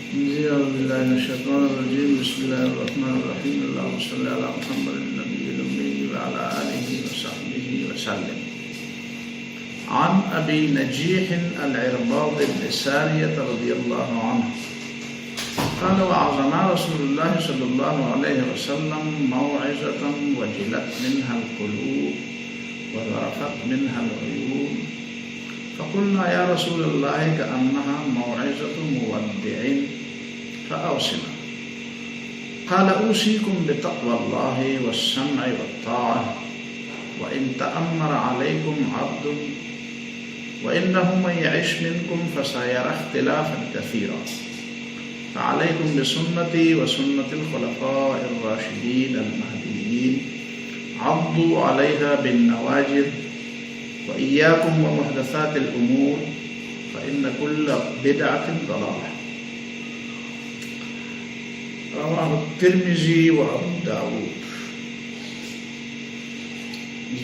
أعوذ بالله من الشيطان الرجيم بسم الله الرحمن الرحيم اللهم صل على محمد النبي الأمي وعلى آله وصحبه وسلم. عن أبي نجيح العرباض بن سارية رضي الله عنه قال وعظنا رسول الله صلى الله عليه وسلم موعظة وجلت منها القلوب وذرفت منها العيون فقلنا يا رسول الله كأنها موعظة مودع فأوصنا. قال أوصيكم بتقوى الله والسمع والطاعة وإن تأمر عليكم عبد وإنه من يعش منكم فسيرى اختلافا كثيرا فعليكم بسنتي وسنة الخلفاء الراشدين المهديين عضوا عليها بالنواجذ وإياكم ومحدثات الأمور فإن كل بدعة ضلالة. رواه الترمذی و ابو داود.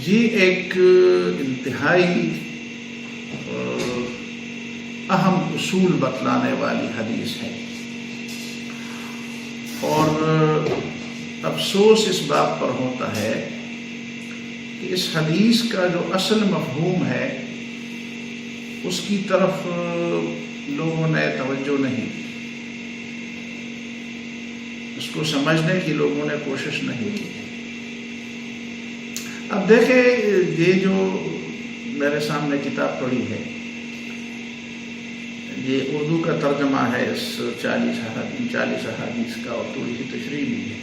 یہ ایک انتہائی اہم اصول بتلانے والی حدیث ہے اور افسوس اس بات پر ہوتا ہے کہ اس حدیث کا جو اصل مفہوم ہے اس کی طرف لوگوں نے توجہ نہیں کی، اس کو سمجھنے کی لوگوں نے کوشش نہیں کی. اب دیکھیں یہ جو میرے سامنے کتاب پڑھی ہے یہ اردو کا ترجمہ ہے اس 40 احادیث کا اور تھوڑی سی تشریح بھی ہے.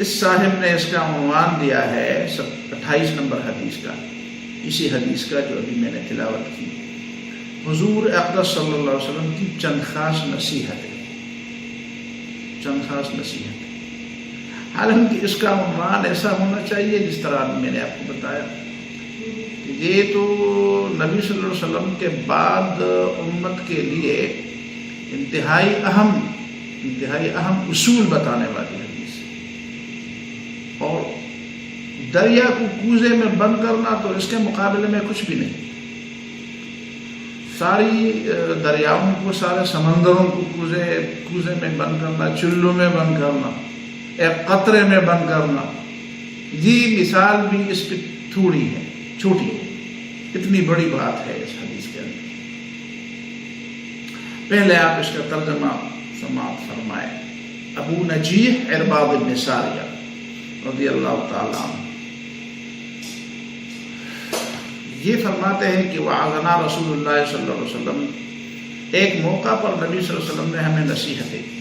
اس صاحب نے اس کا عنوان دیا ہے 28 نمبر حدیث کا، اسی حدیث کا جو ابھی میں نے تلاوت کی. حضور اقدس صلی اللہ علیہ وسلم کی چند خاص نصیحتیں. حالانکہ اس کا عنوان ایسا ہونا چاہیے جس طرح میں نے آپ کو بتایا کہ یہ تو نبی صلی اللہ علیہ وسلم کے بعد امت کے لیے انتہائی اہم اصول بتانے والی حدیث ہے. اور دریا کو کوزے میں بند کرنا تو اس کے مقابلے میں کچھ بھی نہیں. ساری دریاؤں کو، سارے سمندروں کو کوزے میں بند کرنا، چلو میں بند کرنا، ایک قطرے میں بند کرنا، یہ مثال بھی اس پہ تھوڑی ہے، چھوٹی ہے. اتنی بڑی بات ہے اس حدیث کے اندر. پہلے آپ اس کا ترجمہ سماعت فرمائیں. ابو نجیح عرباض بن ساریہ رضی اللہ تعالیٰ عنہ یہ فرماتے ہیں کہ وعظنا رسول اللہ صلی اللہ علیہ وسلم، ایک موقع پر نبی صلی اللہ علیہ وسلم نے ہمیں نصیحتیں کی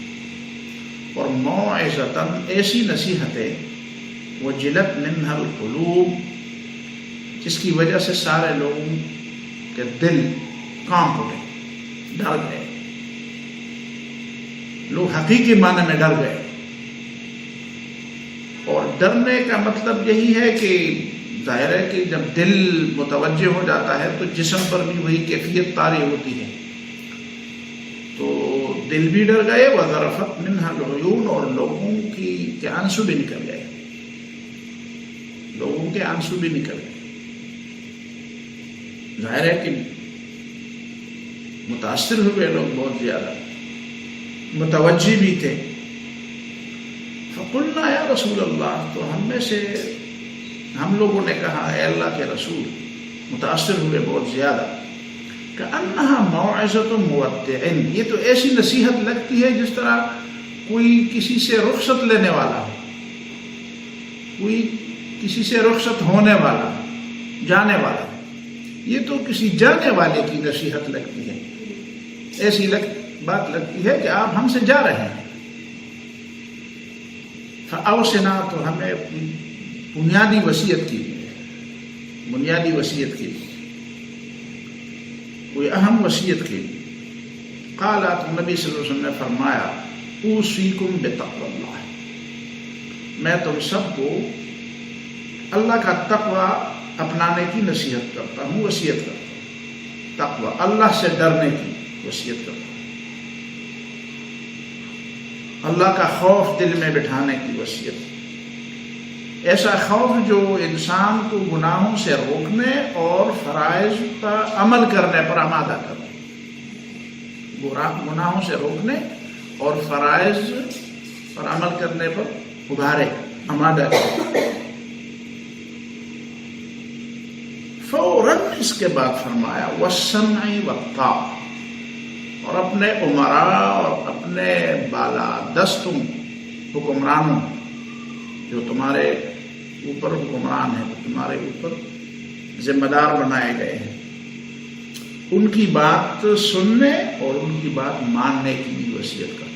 اور موعظتاً ایسی نصیحتیں وجلت منها القلوب جس کی وجہ سے سارے لوگوں کے دل کانپ اٹھے، ڈر گئے. لوگ حقیقی معنی میں ڈر گئے. اور ڈرنے کا مطلب یہی ہے کہ ظاہر ہے کہ جب دل متوجہ ہو جاتا ہے تو جسم پر بھی وہی کیفیت طاری ہوتی ہے. تو دل بھی ڈر گئے، وذرفت منها العیون، اور لوگوں کے آنسو بھی نکل گئے. ظاہر ہے کہ متاثر ہوئے لوگ بہت زیادہ، متوجہ بھی تھے. فقلنا یا رسول اللہ، تو ہم لوگوں نے کہا اے اللہ کے رسول، متاثر ہوئے بہت زیادہ، کأنہا موعظۃ مودع، یہ تو ایسی نصیحت لگتی ہے جس طرح کوئی کسی سے رخصت لینے والا ہو، کوئی کسی سے رخصت ہونے والا، جانے والا. یہ تو کسی جانے والے کی نصیحت لگتی ہے. ایسی بات لگتی ہے کہ آپ ہم سے جا رہے ہیں. فأوصنا، تو ہمیں بنیادی وصیت کی، کوئی اہم وصیت کی. قالت، نبی صلی اللہ علیہ وسلم نے فرمایا اوصیکم بتقوی اللہ، میں تم سب کو اللہ کا تقوی اپنانے کی نصیحت کرتا ہوں، وصیت کرتا ہوں. تقوی، اللہ سے ڈرنے کی وصیت کرتا ہوں، اللہ کا خوف دل میں بٹھانے کی وصیت. ایسا خوف جو انسان کو گناہوں سے روکنے اور فرائض پر عمل کرنے پر آمادہ کرے. گناہوں سے روکنے اور فرائض پر عمل کرنے پر ابھارے، آمادہ کرے۔ فوراً اس کے بعد فرمایا والسمع والطاعہ، اور اپنے امراء اور اپنے بالا دستوں حکمرانوں جو تمہارے اوپر حکمران ہیں، تمہارے اوپر ذمہ دار بنائے گئے ہیں، ان کی بات سننے اور ان کی بات ماننے کی بھی وصیت کرتا۔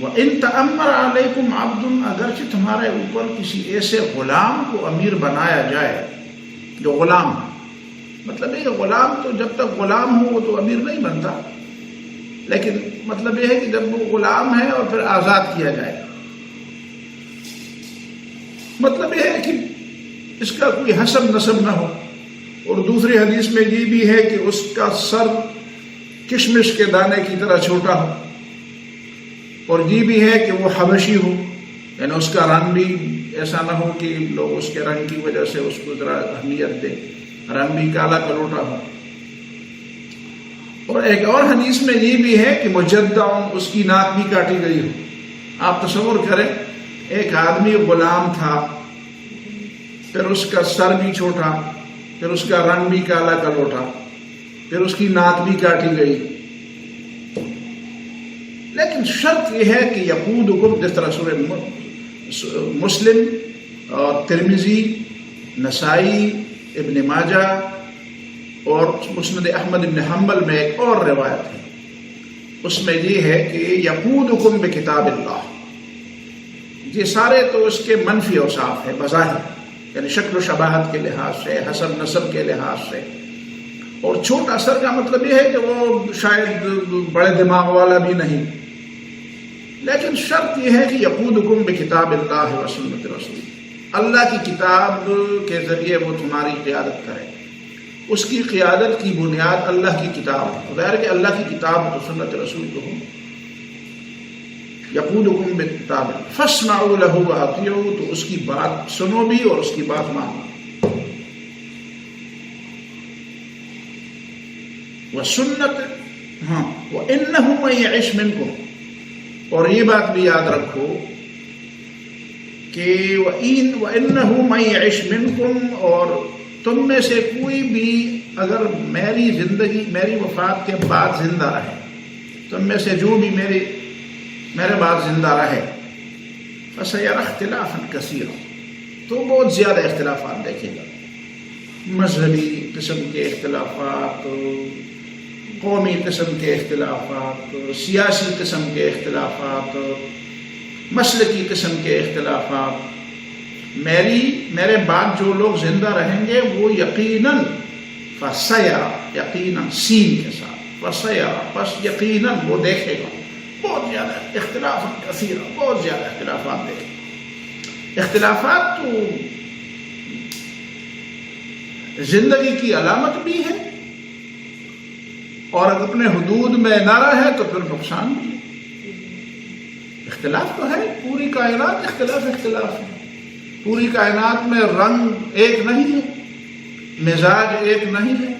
وَإِن تَأَمَّرَ عَلَيْكُمْ عَبْدٌ، اگرچہ تمہارے اوپر کسی ایسے غلام کو امیر بنایا جائے جو غلام ہے، مطلب یہ کہ غلام تو جب تک غلام ہو وہ تو امیر نہیں بنتا، لیکن مطلب یہ ہے کہ جب وہ غلام ہے اور پھر آزاد کیا جائے، مطلب یہ ہے کہ اس کا کوئی حسب نسب نہ ہو، اور دوسری حدیث میں یہ بھی ہے کہ اس کا سر کشمش کے دانے کی طرح چھوٹا ہو، اور یہ بھی ہے کہ وہ حبشی ہو، یعنی اس کا رنگ بھی ایسا نہ ہو کہ لوگ اس کے رنگ کی وجہ سے اس کو ذرا اہمیت دیں، رنگ بھی کالا کلوٹا ہو۔ اور ایک اور حدیث میں یہ بھی ہے کہ مجدع، اس کی ناک بھی کاٹی گئی ہو۔ آپ تصور کریں، ایک آدمی غلام تھا، پھر اس کا سر بھی چھوٹا، پھر اس کا رنگ بھی کالا کلوٹا، پھر اس کی ناک بھی کاٹی گئی، لیکن شرط یہ ہے کہ یقودکم، جس طرح سورہ مسلم اور ترمذی، نسائی، ابن ماجہ اور مسند احمد بن حنبل میں ایک اور روایت ہے، اس میں یہ ہے کہ یقودکم بکتاب اللہ۔ یہ سارے تو اس کے منفی اوصاف ہے بظاہر، یعنی شکل و شباہت کے لحاظ سے، حسب نسب کے لحاظ سے، اور چھوٹا سر کا مطلب یہ ہے کہ وہ شاید بڑے دماغ والا بھی نہیں، لیکن شرط یہ ہے کہ یقودکم بکتاب اللہ و سنت رسول، اللہ کی کتاب کے ذریعے وہ تمہاری قیادت کرے۔ اس کی قیادت کی بنیاد اللہ کی کتاب ہے، ظاہر کہ اللہ کی کتاب تو سنت رسول تو ہو۔ یقودکم بکتاب فاسمعوا له واطیعوا، تو اس کی بات سنو بھی اور اس کی بات مانو۔ وسنت، ہاں، وانه من يعش منکم، اور یہ بات بھی یاد رکھو کہ وَإِنَّهُ مَن يَعِشْ مِنْكُمْ، اور تم میں سے کوئی بھی اگر میری زندگی، میری وفات کے بعد زندہ رہے، تم میں سے جو بھی میرے بعد زندہ رہے، فَسَيَرَى اخْتِلَافًا كَثِيرًا، تو بہت زیادہ اختلافات دیکھے گا، مذہبی قسم کے اختلافات، قومی قسم کے اختلافات، سیاسی قسم کے اختلافات، مسلکی قسم کے اختلافات۔ میرے بعد جو لوگ زندہ رہیں گے وہ یقیناً فَسَيَرَى، یقیناً سین کے ساتھ، فَسَيَرَى، بس یقیناً وہ دیکھے گا بہت زیادہ اختلاف کثیر، بہت زیادہ اختلافات دیکھے گا۔ اختلافات تو زندگی کی علامت بھی ہے، اور اگر اپنے حدود میں نہ رہے تو پھر نقصان بھی ہے۔ اختلاف تو ہے، پوری کائنات اختلاف ہے، پوری کائنات میں رنگ ایک نہیں ہے، مزاج ایک نہیں ہے،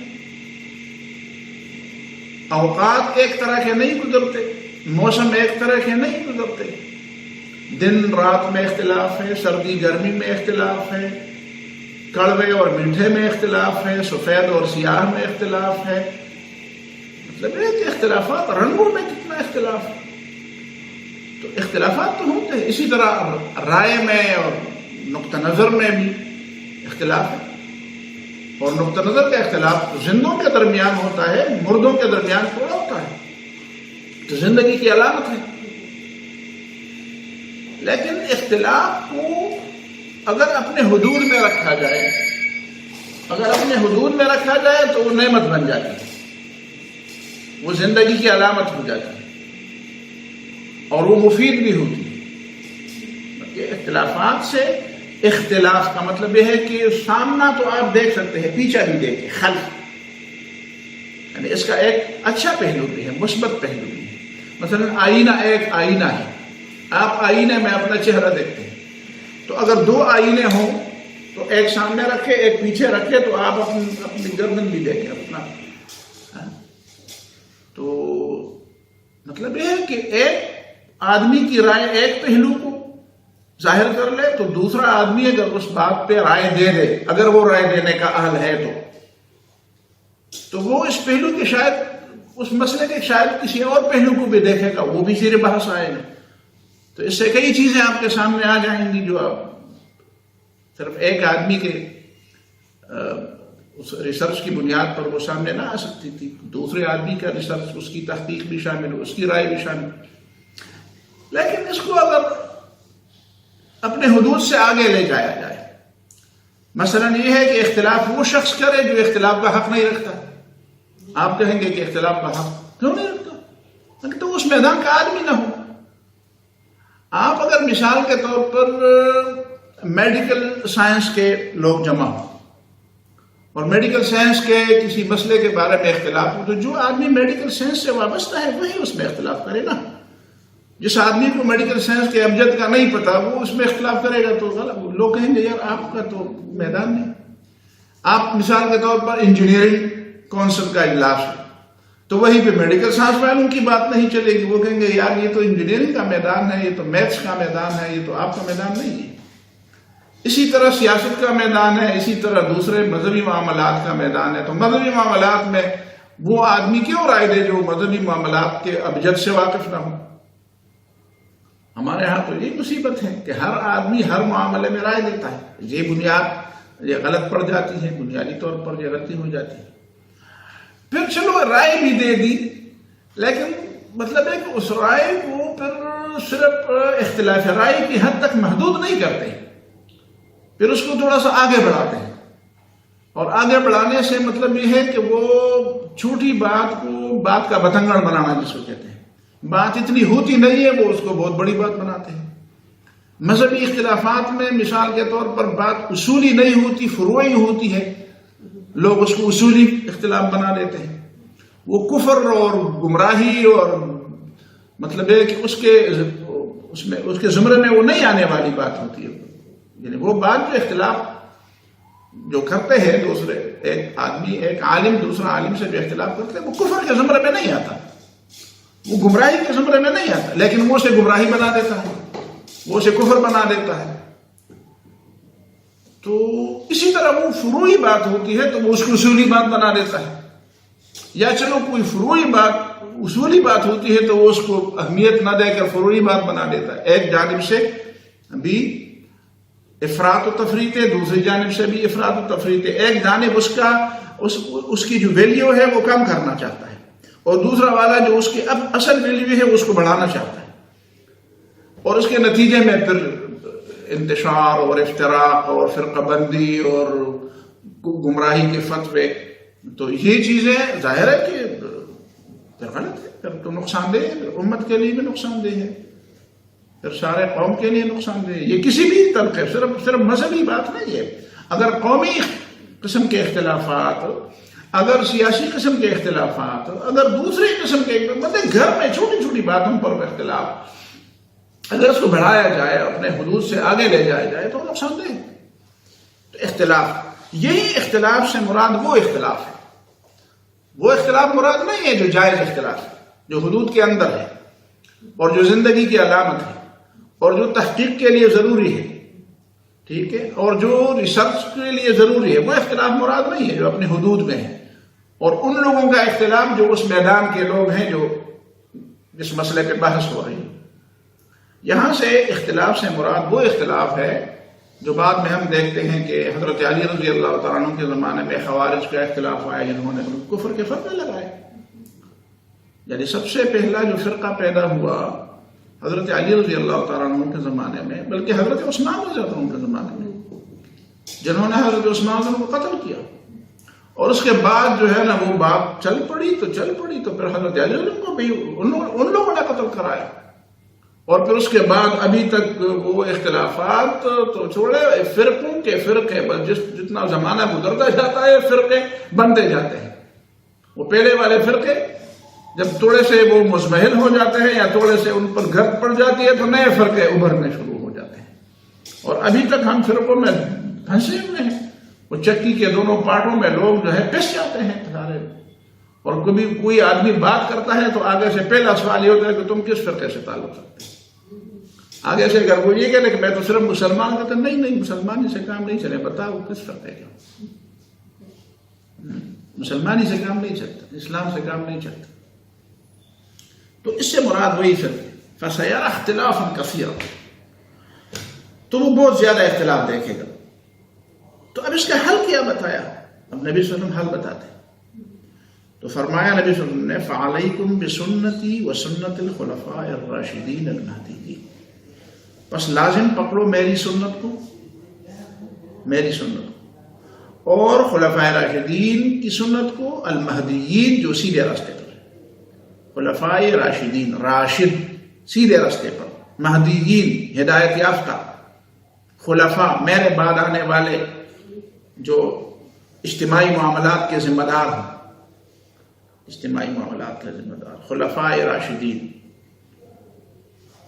اوقات ایک طرح کے نہیں گزرتے، موسم ایک طرح کے نہیں گزرتے، دن رات میں اختلاف ہے، سردی گرمی میں اختلاف ہے، کڑوے اور میٹھے میں اختلاف ہے، سفید اور سیاہ میں اختلاف ہے۔ مطلب ہے کہ اختلافات، رنگوں میں کتنا اختلاف ہے، تو اختلافات تو ہوتے ہیں۔ اسی طرح رائے میں اور نقطہ نظر میں بھی اختلاف ہے، اور نقطہ نظر کا اختلاف تو زندوں کے درمیان ہوتا ہے، مردوں کے درمیان تھوڑا ہوتا ہے، تو زندگی کی علامت ہے۔ لیکن اختلاف کو اگر اپنے حدود میں رکھا جائے، تو وہ نعمت بن جاتی ہے، وہ زندگی کی علامت ہو جاتی ہے، اور وہ مفید بھی ہوتی ہے۔ اختلافات سے، اختلاف کا مطلب یہ ہے کہ سامنا تو آپ دیکھ سکتے ہیں، پیچھا بھی دیکھیں، خلف، یعنی اس کا ایک اچھا پہلو بھی ہے، مثبت پہلو بھی ہے۔ مثلا آئینہ، ایک آئینہ ہے، آپ آئینے میں اپنا چہرہ دیکھتے ہیں، تو اگر دو آئینے ہوں تو ایک سامنے رکھے ایک پیچھے رکھے تو آپ اپنی گردن بھی دیکھیں، اپنا مطلب یہ ہے کہ ایک آدمی کی رائے ایک پہلو کو ظاہر کر لے تو دوسرا آدمی اگر اس بات پہ رائے دے دے، اگر وہ رائے دینے کا اہل ہے تو وہ اس پہلو کے شاید اس مسئلے کے شاید کسی اور پہلو کو بھی دیکھے گا، وہ بھی زیر بحث آئے گا. تو اس سے کئی چیزیں آپ کے سامنے آ جائیں گی جو آپ صرف ایک آدمی کے اس ریسرچ کی بنیاد پر وہ سامنے نہ آ سکتی تھی. دوسرے آدمی کا ریسرچ، اس کی تحقیق بھی شامل ہو، اس کی رائے بھی شامل. لیکن اس کو اگر اپنے حدود سے آگے لے جایا جائے، مثلا یہ ہے کہ اختلاف وہ شخص کرے جو اختلاف کا حق نہیں رکھتا. آپ کہیں گے کہ اختلاف کا حق کیوں نہیں رکھتا؟ تو اس میدان کا آدمی نہ ہو. آپ اگر مثال کے طور پر میڈیکل سائنس کے لوگ جمع ہوں اور میڈیکل سائنس کے کسی مسئلے کے بارے میں اختلاف ہو، تو جو آدمی میڈیکل سائنس سے وابستہ ہے وہی اس میں اختلاف کرے نا. جس آدمی کو میڈیکل سائنس کے ابجد کا نہیں پتا وہ اس میں اختلاف کرے گا تو غلط. لوگ کہیں گے یار آپ کا تو میدان نہیں. آپ مثال کے طور پر انجینئرنگ کونسل کا اجلاس ہے تو وہیں پہ میڈیکل سائنس والوں کی بات نہیں چلے گی. وہ کہیں گے یار یہ تو انجینئرنگ کا میدان ہے، یہ تو میتھس کا میدان ہے، یہ تو آپ کا میدان نہیں ہے. اسی طرح سیاست کا میدان ہے، اسی طرح دوسرے مذہبی معاملات کا میدان ہے. تو مذہبی معاملات میں وہ آدمی کیوں رائے دے جو مذہبی معاملات کے ابجد سے واقف نہ ہو. ہمارے ہاں تو یہ مصیبت ہے کہ ہر آدمی ہر معاملے میں رائے دیتا ہے. یہ بنیاد یہ غلط پڑ جاتی ہے، بنیادی طور پر یہ غلطی ہو جاتی ہے. پھر چلو رائے بھی دے دی، لیکن مطلب ہے کہ اس رائے کو پھر صرف اختلاف رائے کی حد تک محدود نہیں کرتے، پھر اس کو تھوڑا سا آگے بڑھاتے ہیں. اور آگے بڑھانے سے مطلب یہ ہے کہ وہ چھوٹی بات کو بات کا بتنگڑ بنانا جس کو کہتے ہیں. بات اتنی ہوتی نہیں ہے وہ اس کو بہت بڑی بات بناتے ہیں. مذہبی اختلافات میں مثال کے طور پر بات اصولی نہیں ہوتی، فروعی ہوتی ہے، لوگ اس کو اصولی اختلاف بنا دیتے ہیں. وہ کفر اور گمراہی اور مطلب ہے کہ اس کے زمرے میں وہ نہیں آنے والی بات ہوتی ہے. یعنی وہ بات جو اختلاف جو کرتے ہیں دوسرے، ایک آدمی ایک عالم دوسرا عالم سے جو اختلاف کرتے ہیں وہ کفر کے زمرے میں نہیں آتا، وہ گمراہی کے زمرے میں نہیں آتا، لیکن وہ اسے گمراہی بنا دیتا ہے، وہ اسے کفر بنا دیتا ہے. تو اسی طرح وہ فروعی بات ہوتی ہے تو وہ اس کو اصولی بات بنا دیتا ہے. یا چلو کوئی فروعی بات اصولی بات ہوتی ہے تو وہ اس کو اہمیت نہ دے کر فروعی بات بنا دیتا ہے. ایک جانب سے بھی افراط و تفریط ہے، دوسری جانب سے بھی افراط و تفریط ہے. ایک جانب اس کی جو ویلیو ہے وہ کم کرنا چاہتا ہے اور دوسرا والا جو اس کی اب اصل ویلیو ہے اس کو بڑھانا چاہتا ہے. اور اس کے نتیجے میں پھر انتشار اور افتراق اور فرقہ بندی اور گمراہی کے فتوے. تو یہ چیزیں ظاہر ہے کہ پھر غلط ہے، پھر تو نقصان دہ ہے، پھر امت کے لیے بھی نقصان دہ ہے، پھر سارے قوم کے لیے نقصان دہ ہے. یہ کسی بھی طبقے صرف مذہبی بات نہیں ہے. اگر قومی قسم کے اختلافات، اگر سیاسی قسم کے اختلافات، اگر دوسری قسم کے مطلب گھر میں چھوٹی چھوٹی باتوں پر اختلاف، اگر اس کو بڑھایا جائے اپنے حدود سے آگے لے جایا جائے تو نقصان دہ. تو اختلاف، یہی اختلاف سے مراد وہ اختلاف ہے. وہ اختلاف مراد نہیں ہے جو جائز اختلاف ہے، جو حدود کے اندر ہے اور جو زندگی کی علامت ہے اور جو تحقیق کے لیے ضروری ہے، ٹھیک ہے، اور جو ریسرچ کے لیے ضروری ہے. وہ اختلاف مراد نہیں ہے جو اپنے حدود میں ہے. اور ان لوگوں کا اختلاف جو اس میدان کے لوگ ہیں جو جس مسئلے پہ بحث ہو رہی ہے. یہاں سے اختلاف سے مراد وہ اختلاف ہے جو بعد میں ہم دیکھتے ہیں کہ حضرت علی رضی اللہ تعالیٰ عنہ کے زمانے میں خوارج کا اختلاف آیا جنہوں نے کفر کے فرقے لگائے. یعنی سب سے پہلا جو فرقہ پیدا ہوا حضرت علی رضی اللہ تعالیٰ عنہ کے زمانے میں، بلکہ حضرت عثمان رضی اللہ عنہ کے زمانے میں، جنہوں نے حضرت عثمان رضی اللہ عنہ کو قتل کیا. اور اس کے بعد جو ہے نا وہ بات چل پڑی تو پھر حضرت علی رضی اللہ عنہ کو بھی ان لوگوں نے قتل کرایا. اور پھر اس کے بعد ابھی تک وہ اختلافات تو چھوڑے، فرقوں کے فرقے، بس جتنا زمانہ گزرتا جاتا ہے فرقے بنتے جاتے ہیں. وہ پہلے والے فرقے جب تھوڑے سے وہ مزمحل ہو جاتے ہیں یا تھوڑے سے ان پر گرد پڑ جاتی ہے تو نئے فرقے ابھرنے شروع ہو جاتے ہیں. اور ابھی تک ہم فرقوں میں پھنسے ہوئے ہیں. وہ چکی کے دونوں پارٹوں میں لوگ جو ہے پس جاتے ہیں سارے. اور کبھی کوئی آدمی بات کرتا ہے تو آگے سے پہلا سوال یہ ہوتا ہے کہ تم کس فرقے سے تعلق رکھتے ہیں. آگے سے اگر وہ یہ کہتے کہ میں تو صرف مسلمان کہتا نہیں مسلمانی سے کام نہیں چلے, بتاؤ کس فرقے کا. مسلمانی سے کام نہیں چلتا, اسلام سے کام نہیں چلتا. تو اس سے مراد وہی فرقے. فَسَيَرَى اخْتِلَافًا كَثِيرًا, تو وہ بہت زیادہ اختلاف دیکھے گا. تو اب اس کا حل کیا بتایا؟ اب نبی صلی اللہ علیہ وسلم حل بتاتے ہیں. تو فرمایا نبی صلی اللہ علیہ وسلم نے فَعَلَيْكُمْ بِسُنَّتِي وَسُنَّةِ الْخُلَفَاءِ الرَّاشِدِينَ الْمَهْدِيِّينَ, بس لازم پکڑو میری سنت کو, اور خلفائے راشدین کی سنت کو, المہدیین جو سیدھے راستے پر. خلفائے راشدین, راشد سیدھے راستے پر, مہدیین ہدایت یافتہ, خلفاء میرے بعد آنے والے جو اجتماعی معاملات کے ذمہ دار ہیں, خلفاء راشدین.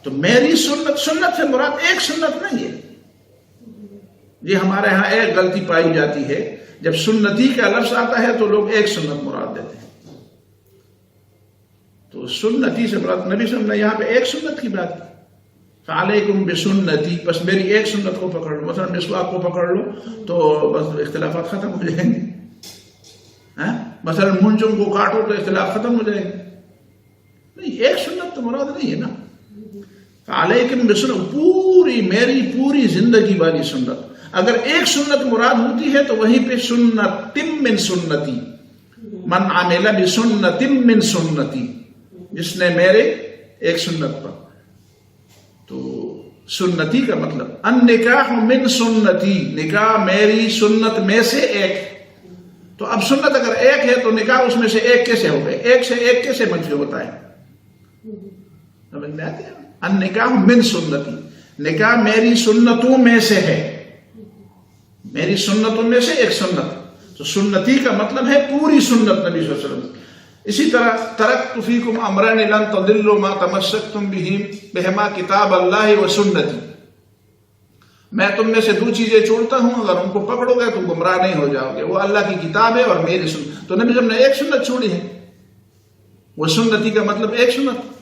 تو میری سنت سے مراد ایک سنت نہیں ہے. یہ ہمارے ہاں ایک غلطی پائی جاتی ہے, جب سنتی کا لفظ آتا ہے تو لوگ ایک سنت مراد دیتے ہیں. تو سنتی سے مراد نبی صلی اللہ علیہ وسلم نے یہاں پہ ایک سنت کی بات کی. فعلیکم بسنتی, بس میری ایک سنت کو پکڑ لو. مثلا مسواک کو پکڑ لو تو بس اختلافات ختم ہو جائیں گے. مثلا منجم کو کاٹو تو اختلاف ختم ہو جائیں گے. نہیں, ایک سنت تو مراد نہیں ہے نا. فعلیکم بسنت, پوری میری پوری زندگی والی سنت. اگر ایک سنت مراد ہوتی ہے تو وہیں پہ سنت من سنتی, من عمل بسنت من سنتی, جس نے میرے ایک سنت پر. تو سنتی کا مطلب النکاح من سنتی, نکاح میری سنت میں سے ایک. تو اب سنت اگر ایک ہے تو نکاح اس میں سے ایک کیسے ہو گئے؟ ایک سے ایک کیسے منفی ہوتا ہے؟ سمجھ میں آتی ہے؟ النکاح من سنتی, نکاح میری سنتوں میں سے ہے, میری سنتوں میں سے ایک سنت. تو سنتی کا مطلب ہے پوری سنت نبی صلی اللہ علیہ وسلم. اسی طرح ترکت فیکم امرین لن تضلوا ما تمسکتم بہما کتاب اللہ و سنتی, میں تم میں سے دو چیزیں چھوڑتا ہوں, اگر ان کو پکڑو گے تو گمراہ نہیں ہو جاؤ گے. وہ اللہ کی کتاب ہے اور میری سنت. تو نبی صلی اللہ علیہ وسلم نے ایک سنت چھوڑی ہے. وہ سنتی کا مطلب ایک سنت.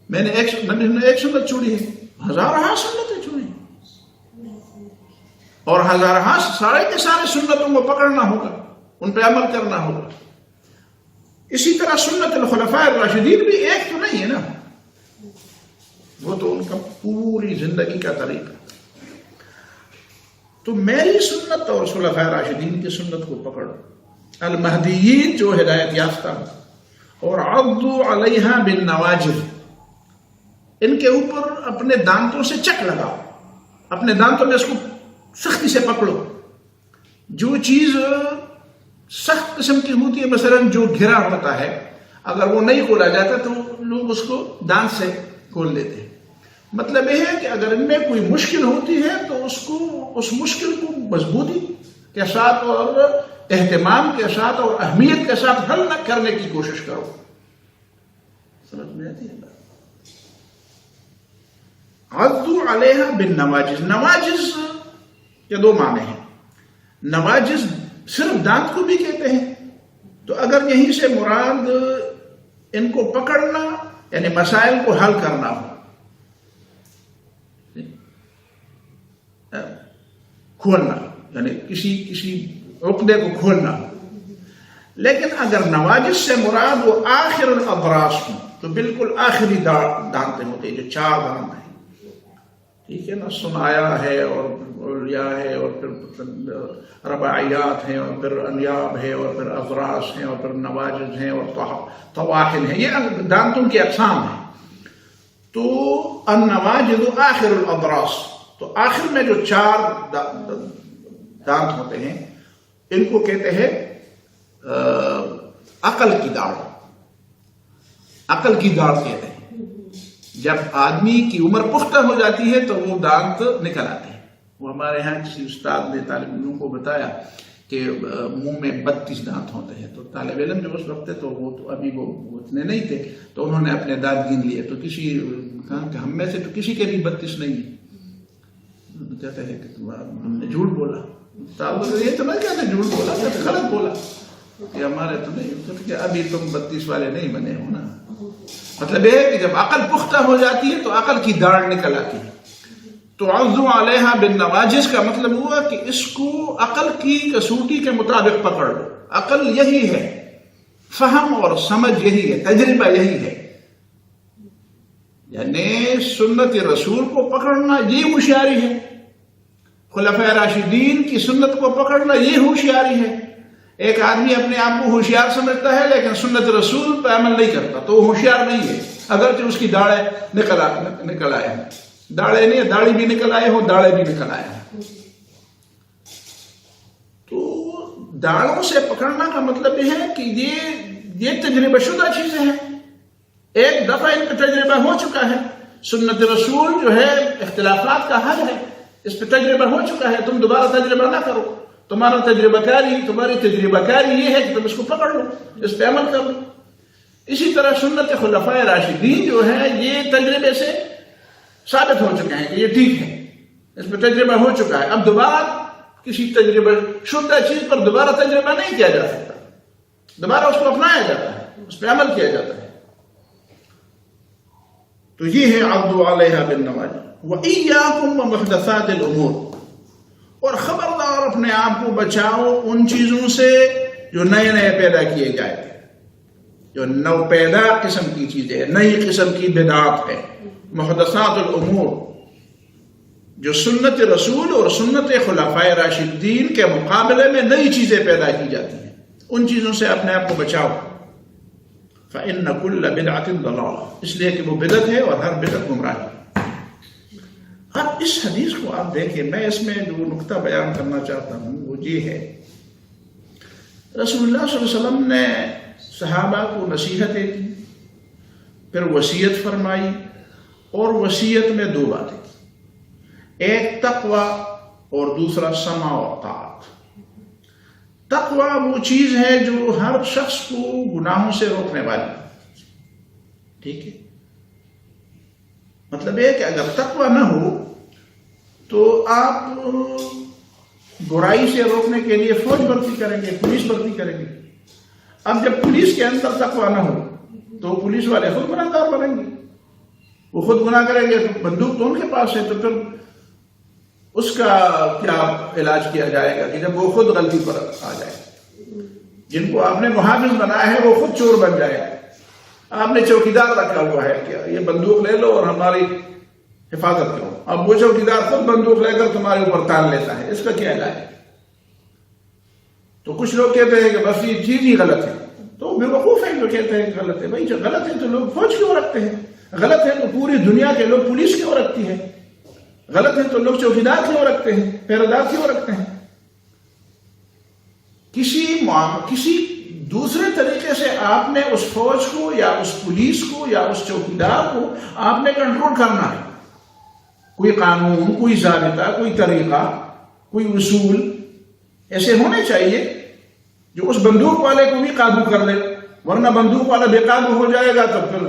میں نے نبی صلی اللہ علیہ وسلم نے ایک سنت چھوڑی ہے, ہزارہ سنتیں چھوڑی ہیں, اور ہزارہ سارے کے سارے سنتوں کو پکڑنا ہوگا, ان پہ عمل کرنا ہوگا. اسی طرح سنت الخلفاء الراشدین بھی ایک تو نہیں ہے نا, وہ تو ان کا پوری زندگی کا طریقہ. تو میری سنت اور خلفاء راشدین کی سنت کو پکڑو, المہدیین جو ہدایت یافتہ, اور عضوا علیہا بالنواجذ, ان کے اوپر اپنے دانتوں سے چک لگاؤ, اپنے دانتوں میں اس کو سختی سے پکڑو. جو چیز سخت قسم کی ہوتی ہے, مثلا جو گھرا ہوتا ہے, اگر وہ نہیں کھولا جاتا تو لوگ اس کو دانت سے کھول لیتے ہیں. مطلب یہ ہے کہ اگر ان میں کوئی مشکل ہوتی ہے تو اس مشکل کو مضبوطی کے ساتھ اور اہتمام کے ساتھ اور اہمیت کے ساتھ حل نہ کرنے کی کوشش کرو. سمجھ میں آتی ہے بات؟ عضوا علیہا بالنواجذ. نواجذ کے دو معنی ہیں. نواجذ صرف دانت کو بھی کہتے ہیں. تو اگر یہیں سے مراد ان کو پکڑنا یعنی مسائل کو حل کرنا ہو, کھولنا یعنی کسی عقدے کو کھولنا ہو. لیکن اگر نواجذ سے مراد وہ آخر الاضراس ہوں تو بالکل آخری دانتیں ہوتے ہیں, جو چار دانت ہیں, ٹھیک ہے نا, سنایا ہے اور یا ہے اور پھر رباعیات ہیں اور پھر انیاب ہے اور پھر اضراس ہیں اور پھر نواجذ ہیں اور طواحل ہیں. یہ دانتوں کی اقسام ہیں. تو النواجذ آخر الاضراس, تو آخر میں جو چار دانت ہوتے ہیں ان کو کہتے ہیں عقل کی داڑھ. عقل کی داڑھ کہتے ہیں. جب آدمی کی عمر پختہ ہو جاتی ہے تو وہ دانت نکل آتے ہیں. وہ ہمارے یہاں کسی استاد نے طالب علموں کو بتایا کہ منہ میں 32 دانت ہوتے ہیں. تو طالب علم جو اس وقت تھے تو وہ تو ابھی وہ اتنے نہیں تھے, تو انہوں نے اپنے دانت گن لیے. تو کسی کہا کہ ہم میں سے تو کسی کے بھی 32 نہیں ہیں. کہتے ہیں کہ ہم نے جھوٹ بولا. یہ تو میں کہتے جھوٹ بولا, غلط بولا. کہ ہمارے تو نہیں، کہ ابھی تم 32 والے نہیں بنے ہو نا. مطلب یہ ہے کہ جب عقل پختہ ہو جاتی ہے تو عقل کی داڑھ نکل آتی ہے. تو عضو علیہا بالنواجذ کا مطلب ہوا کہ اس کو عقل کی کسوٹی کے مطابق پکڑ لو. عقل یہی ہے، فہم اور سمجھ یہی ہے، تجربہ یہی ہے. یعنی سنت رسول کو پکڑنا یہ ہوشیاری ہے، خلفائے راشدین کی سنت کو پکڑنا یہ ہوشیاری ہے. ایک آدمی اپنے آپ کو ہوشیار سمجھتا ہے لیکن سنت رسول پہ عمل نہیں کرتا تو وہ ہوشیار نہیں ہے، اگرچہ اس کی داڑھیں نکل آئے ہیں. داڑھیں نہیں، داڑھی بھی نکل آئے ہو، داڑھیں بھی نکل آئے ہیں. تو داڑھوں سے پکڑنا کا مطلب یہ ہے کہ یہ تجربہ شدہ چیزیں ہیں، ایک دفعہ ان کا تجربہ ہو چکا ہے. سنت رسول جو ہے اختلافات کا حل ہے، اس پہ تجربہ ہو چکا ہے. تم دوبارہ تجربہ نہ کرو. تمہاری تجربہ کاری یہ ہے کہ تم اس کو پکڑ لو، اس پہ عمل کر لو. اسی طرح سنت خلفائے راشدین جو ہے یہ تجربے سے ثابت ہو چکے ہیں کہ یہ ٹھیک ہے، اس پہ تجربہ ہو چکا ہے. اب دوبارہ کسی تجربہ شدہ چیز پر دوبارہ تجربہ نہیں کیا جا سکتا، دوبارہ اس کو اپنایا جاتا ہے، اس پہ عمل کیا جاتا ہے. تو یہ ہے عضو علیہا بالنواجذ. وَإِيَّاكُمْ وَمُحْدَثَاتِ الْأُمُورِ، اور خبردار اپنے آپ کو بچاؤ ان چیزوں سے جو نئے نئے پیدا کیے جائے تھے، جو نو پیدا قسم کی چیزیں، نئی قسم کی بدعات ہے. محدثات الامور، جو سنت رسول اور سنت خلفائے راشدین کے مقابلے میں نئی چیزیں پیدا کی جاتی ہیں، ان چیزوں سے اپنے آپ کو بچاؤ. فإن كل بدعة ضلالة، اس لیے کہ وہ بدعت ہے اور ہر بدعت گمراہی. اب اس حدیث کو آپ دیکھیں، میں اس میں جو نقطہ بیان کرنا چاہتا ہوں وہ یہ ہے، رسول اللہ صلی اللہ علیہ وسلم نے صحابہ کو نصیحتیں کی، پھر وصیت فرمائی، اور وصیت میں دو باتیں، ایک تقوی اور دوسرا سمع و طاعت. تقوی وہ چیز ہے جو ہر شخص کو گناہوں سے روکنے والی، ٹھیک ہے. مطلب یہ کہ اگر تقوی نہ ہو تو آپ برائی سے روکنے کے لیے فوج بھرتی کریں گے، پولیس بھرتی کریں گے. اب جب پولیس کے اندر تقوی نہ ہو تو پولیس والے خود گناہ گار بنیں گے، وہ خود گناہ کریں گے. تو بندوق تو ان کے پاس ہے، تو پھر اس کا کیا علاج کیا جائے گا کہ جب وہ خود غلطی پر آ جائے. جن کو آپ نے محافظ بنایا ہے وہ خود چور بن جائے. آپ نے چوکیدار رکھا ہوا ہے کہ یہ بندوق لے لو اور ہماری حفاظت کرو، اب وہ چوکیدار خود بندوق لے کر تمہارے اوپر تان لیتا ہے، اس کا کیا علاج ہے؟ تو کچھ لوگ کہتے ہیں کہ بس یہ چیز ہی غلط ہے، تو بیوقوف ہیں جو کہتے ہیں کہ غلط ہے. بھائی جو غلط ہے تو لوگ فوج کیوں رکھتے ہیں؟ غلط ہے تو پوری دنیا کے لوگ پولیس کیوں رکھتی ہے؟ غلط ہے تو لوگ چوکیدار کیوں رکھتے ہیں، پہرےدار کیوں رکھتے ہیں؟ کسی دوسرے طریقے سے آپ نے اس فوج کو یا اس پولیس کو یا اس چوکیدار کو آپ نے کنٹرول کرنا ہے. کوئی قانون، کوئی ضابطہ، کوئی طریقہ، کوئی اصول ایسے ہونے چاہیے جو اس بندوق والے کو بھی قابو کر لے، ورنہ بندوق والا بے قابو ہو جائے گا تو پھر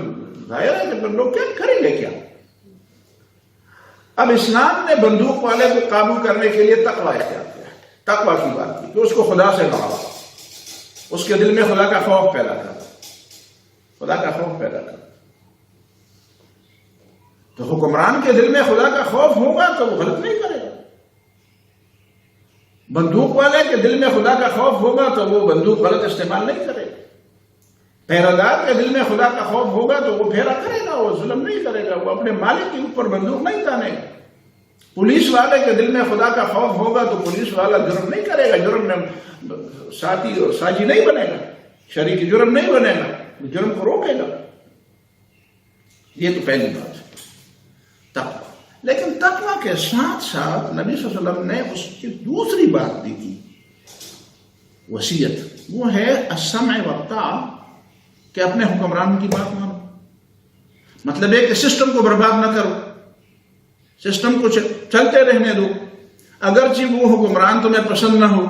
ظاہر ہے کہ پھر لوگ کیا کریں گے کیا. اب اسلام نے بندوق والے کو قابو کرنے کے لیے تقوی اختیار کیا، تقوی کی بات کی کہ اس کو خدا سے ڈراؤ، اس کے دل میں خدا کا خوف پیدا کر، خدا کا خوف پیدا کر. تو حکمران کے دل میں خدا کا خوف ہوگا تو وہ غلط نہیں کرے گا. بندوق والے کے دل میں خدا کا خوف ہوگا تو وہ بندوق غلط استعمال نہیں کرے گا. پہرےدار کے دل میں خدا کا خوف ہوگا تو وہ پھیرا کرے گا، وہ ظلم نہیں کرے گا، وہ اپنے مالک کے اوپر بندوق نہیں تانے گا. پولیس والے کے دل میں خدا کا خوف ہوگا تو پولیس والا جرم نہیں کرے گا، جرم میں ساتھی اور ساجی نہیں بنے گا، شریک جرم نہیں بنے گا، جرم کو روکے گا. یہ تو پہلی بات ہے تقوی. لیکن تقوی کے ساتھ ساتھ نبی صلی اللہ علیہ وسلم نے اس کی دوسری بات دی تھی، وصیت. وہ ہے السمع والطاعہ، کہ اپنے حکمران کی بات مانو. مطلب ہے کہ سسٹم کو برباد نہ کرو، سسٹم کو چلتے رہنے دو. اگرچہ وہ حکمران تمہیں پسند نہ ہو،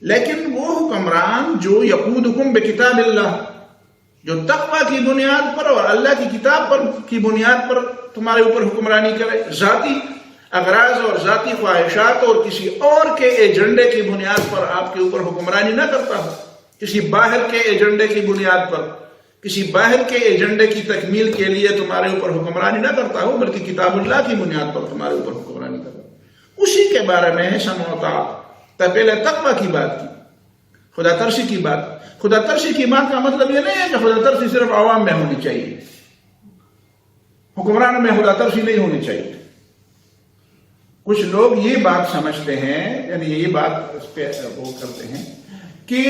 لیکن وہ حکمران جو یقودکم بکتاب اللہ، جو تقوی کی بنیاد پر اور اللہ کی کتاب پر کی بنیاد پر تمہارے اوپر حکمرانی کرے، ذاتی اغراض اور ذاتی خواہشات اور کسی اور کے ایجنڈے کی بنیاد پر آپ کے اوپر حکمرانی نہ کرتا ہو. کسی باہر کے ایجنڈے کی بنیاد پر، کسی باہر کے ایجنڈے کی تکمیل کے لیے تمہارے اوپر حکمرانی نہ کرتا ہو، بلکہ کتاب اللہ کی بنیاد پر تمہارے اوپر حکمرانی کرتا ہو، اسی کے بارے میں سمع و طاعت۔ پہلے تقوی کی بات کی، خدا ترسی کی بات۔ خدا ترسی کی بات کا مطلب یہ نہیں ہے کہ خدا ترسی صرف عوام میں ہونی چاہیے، حکمران میں خدا ترسی نہیں ہونی چاہیے۔ کچھ لوگ یہ بات سمجھتے ہیں، یعنی یہ بات اس پہ وہ کرتے ہیں کہ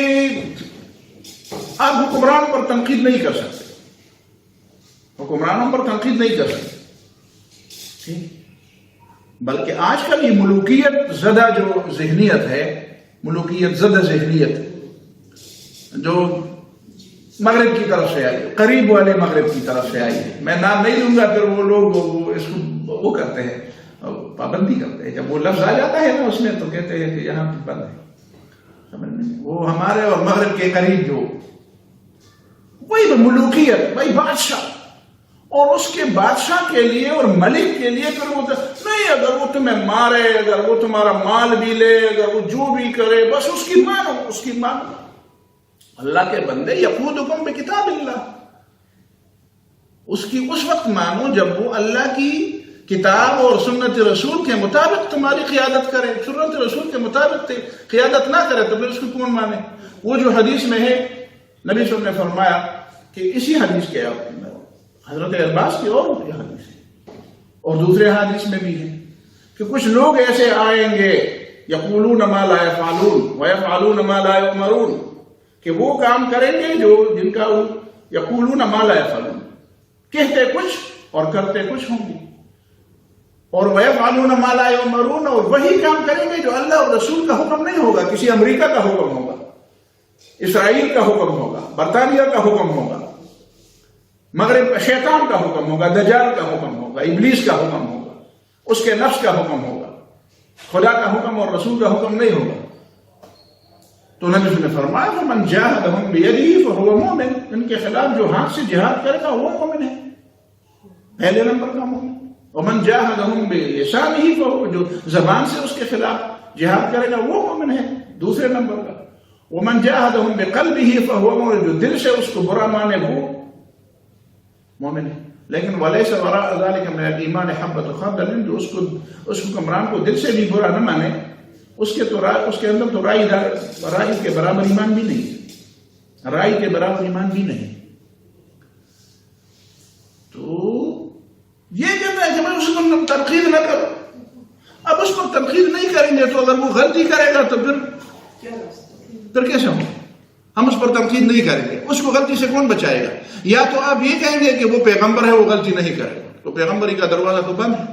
آپ حکمران پر تنقید نہیں کر سکتے، حکمرانوں پر تنقید نہیں کر سکتے، بلکہ آج کل یہ ملوکیت زدہ جو ذہنیت ہے، ملوکیت زدہ ذہنیت جو مغرب کی طرف سے آئی، قریب والے مغرب کی طرف سے آئی ہے، میں نام نہیں لوں گا، پھر وہ لوگ اس کو وہ کرتے ہیں، پابندی کرتے ہیں، جب وہ لفظ آ جاتا ہے نا اس میں تو کہتے ہیں کہ یہاں بند ہے۔ وہ ہمارے اور مغرب کے قریب جو وہی ملوکیت، وہی بادشاہ، اور اس کے بادشاہ کے لیے اور ملک کے لیے پھر وہ نہیں، اگر وہ تمہیں مارے، اگر وہ تمہارا مال بھی لے، اگر وہ جو بھی کرے، بس اس کی مانو، اس کی مانو۔ اللہ کے بندے یقودکم بکتاب اللہ، اس کی اس وقت مانو جب وہ اللہ کی کتاب اور سنت رسول کے مطابق تمہاری قیادت کرے، سنت رسول کے مطابق قیادت نہ کرے تو پھر اس کو کون مانے؟ وہ جو حدیث میں ہے، نبی صلی اللہ علیہ وسلم نے فرمایا کہ اسی حدیث کے حضرت عباس کی اور یہ حدیث ہے اور دوسرے حدیث میں بھی ہے کہ کچھ لوگ ایسے آئیں گے یقولون ما لا یفعلون ویفعلون ما لا یؤمرون، کہ وہ کام کریں گے جو جن کا یقولون ما لا یفعلون، کہتے کچھ اور کرتے کچھ ہوں گے، اور ویفعلون ما لا یؤمرون، اور وہی کام کریں گے جو اللہ اور رسول کا حکم نہیں ہوگا، کسی امریکہ کا حکم ہوگا، اسرائیل کا حکم ہوگا، برطانیہ کا حکم ہوگا، مغرب شیطان کا حکم ہوگا، دجال کا حکم ہوگا، ابلیس کا حکم ہوگا، اس کے نفس کا حکم ہوگا، خدا کا حکم اور رسول کا حکم نہیں ہوگا۔ تو نبی نے فرمایا فمن جاہدہم بیدہ فہو مومن، ان کے خلاف جو ہاتھ سے جہاد کرے گا وہ مومن ہے، پہلے نمبر کا مومن۔ ومن جاہدہم بلسانہ فہو، جو زبان سے اس کے خلاف جہاد کرے گا وہ مومن ہے، دوسرے نمبر کا۔ ومن جاہدہم بقلبہ فہو مومن، جو دل سے اس کو برا مانے وہ مومن ہے۔ لیکن ولیس وراء ذلک من الایمان حبۃ خردل، جو اس حکمران کو دل سے بھی برا نہ مانے، اس کے اندر تو رائی کے برابر ایمان بھی نہیں، رائی کے برابر ایمان بھی نہیں۔ تو یہ کہتا ہے کہ میں اس کو تنقید نہ کروں، اب اس کو تنقید نہیں کریں گے تو اگر وہ غلطی کرے گا تو پھر کیسے ہوں؟ ہم اس پر تنقید نہیں کریں گے، اس کو غلطی سے کون بچائے گا؟ یا تو آپ یہ کہیں گے کہ وہ پیغمبر ہے وہ غلطی نہیں کرے گا، تو پیغمبری کا دروازہ تو بند ہے،